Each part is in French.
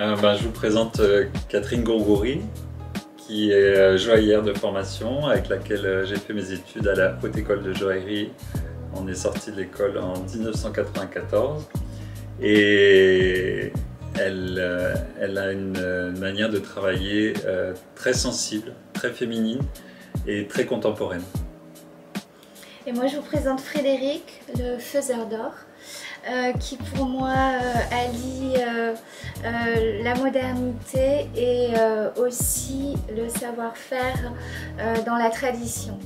Je vous présente Catherine Gourgoury, qui est joaillière de formation, avec laquelle j'ai fait mes études à la Haute École de Joaillerie. On est sorti de l'école en 1994 et elle a une manière de travailler très sensible, très féminine et très contemporaine. Et moi je vous présente Frédéric, le faiseur d'or, qui pour moi allie la modernité et aussi le savoir-faire dans la tradition.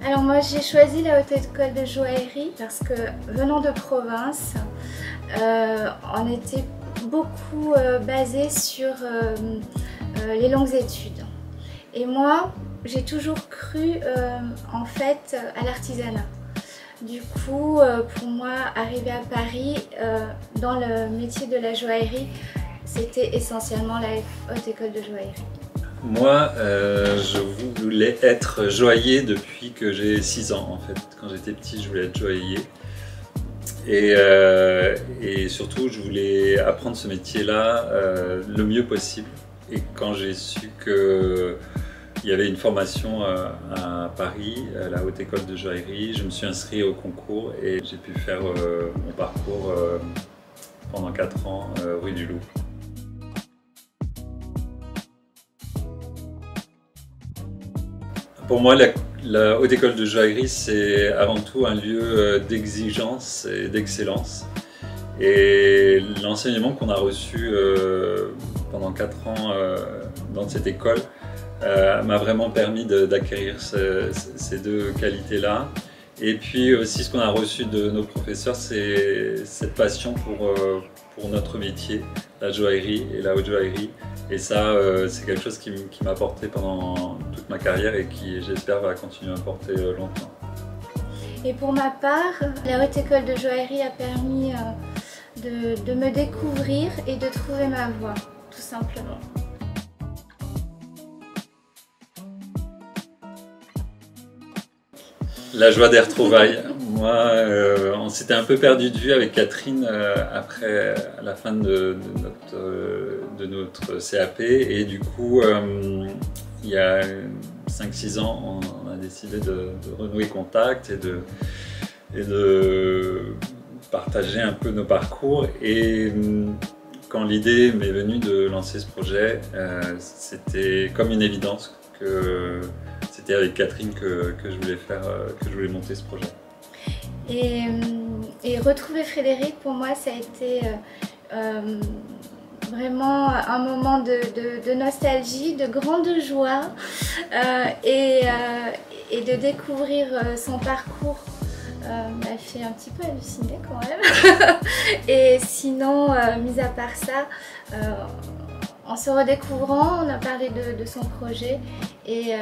Alors moi j'ai choisi la Haute École de Joaillerie parce que venant de province, on était beaucoup basé sur les longues études. Et moi, j'ai toujours cru en fait à l'artisanat. Du coup, pour moi, arriver à Paris dans le métier de la joaillerie, c'était essentiellement la Haute École de Joaillerie. Moi, je voulais être joaillier depuis que j'ai 6 ans en fait. Quand j'étais petit, je voulais être joaillier. Et surtout, je voulais apprendre ce métier-là le mieux possible. Et quand j'ai su qu'il y avait une formation à Paris, à la Haute École de Joaillerie, je me suis inscrit au concours et j'ai pu faire mon parcours pendant 4 ans rue du Loup. Pour moi, la Haute École de Joaillerie, c'est avant tout un lieu d'exigence et d'excellence. Et l'enseignement qu'on a reçu pendant 4 ans dans cette école m'a vraiment permis d'acquérir ces deux qualités-là. Et puis aussi, ce qu'on a reçu de nos professeurs, c'est cette passion pour notre métier, la joaillerie et la haute joaillerie. Et ça, c'est quelque chose qui m'a porté pendant toute ma carrière et qui, j'espère, va continuer à porter longtemps. Et pour ma part, la Haute École de Joaillerie a permis de me découvrir et de trouver ma voie, tout simplement. La joie des retrouvailles. Moi, on s'était un peu perdu de vue avec Catherine après la fin de notre CAP et du coup, il y a 5-6 ans, on a décidé de renouer contact et de partager un peu nos parcours. Et quand l'idée m'est venue de lancer ce projet, c'était comme une évidence que c'était avec Catherine que je voulais monter ce projet. Et retrouver Frédéric, pour moi, ça a été vraiment un moment de nostalgie, de grande joie et de découvrir son parcours m'a fait un petit peu halluciner quand même. Et sinon, mis à part ça, en se redécouvrant, on a parlé de son projet et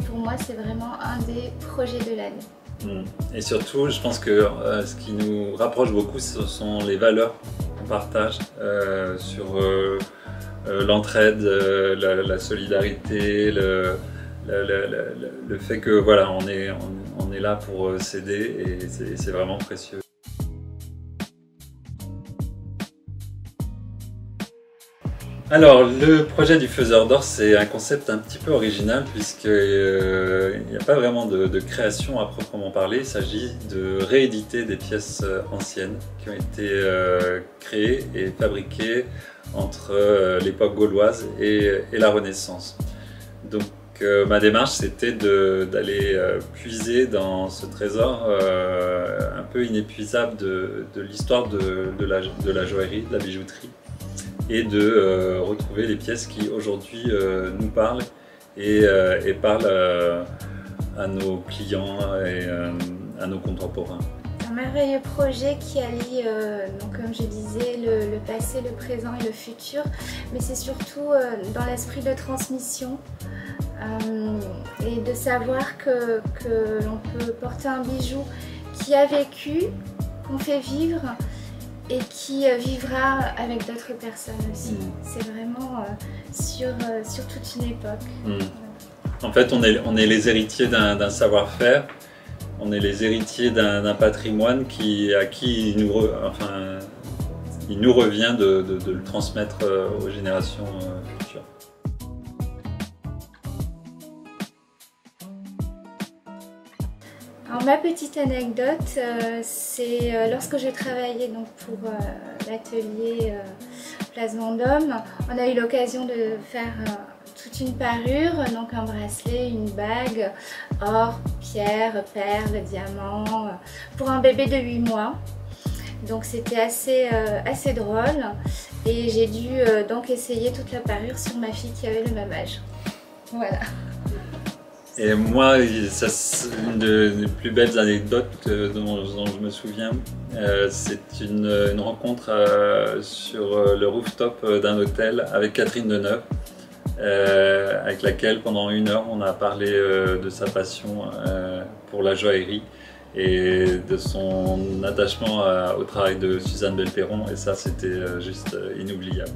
pour moi c'est vraiment un des projets de l'année. Et surtout, je pense que ce qui nous rapproche beaucoup, ce sont les valeurs qu'on partage sur l'entraide, la solidarité, le fait que voilà, on est là pour s'aider et c'est vraiment précieux. Alors, le projet du faiseur d'or, c'est un concept un petit peu original puisqu'il n'y a pas vraiment de création à proprement parler. Il s'agit de rééditer des pièces anciennes qui ont été créées et fabriquées entre l'époque gauloise et la Renaissance. Donc, ma démarche, c'était d'aller puiser dans ce trésor un peu inépuisable de l'histoire de la joaillerie, de la bijouterie, et de retrouver les pièces qui aujourd'hui nous parlent et parlent à nos clients et à nos contemporains. Un merveilleux projet qui allie, donc, comme je disais, le passé, le présent et le futur, mais c'est surtout dans l'esprit de transmission et de savoir que l'on peut porter un bijou qui a vécu, qu'on fait vivre et qui vivra avec d'autres personnes aussi. C'est vraiment sur toute une époque. En fait, on est les héritiers d'un savoir-faire, on est les héritiers d'un patrimoine à qui il nous revient de le transmettre aux générations futures. Alors, ma petite anecdote, c'est lorsque je travaillais donc, pour l'atelier Place Vendôme, on a eu l'occasion de faire toute une parure, donc un bracelet, une bague, or, pierre, perles, diamants, pour un bébé de 8 mois. Donc c'était assez drôle et j'ai dû donc essayer toute la parure sur ma fille qui avait le même âge. Voilà. Et moi, une des plus belles anecdotes dont je me souviens, c'est une rencontre sur le rooftop d'un hôtel avec Catherine Deneuve, avec laquelle pendant 1 heure on a parlé de sa passion pour la joaillerie et de son attachement au travail de Suzanne Belperron, et ça c'était juste inoubliable.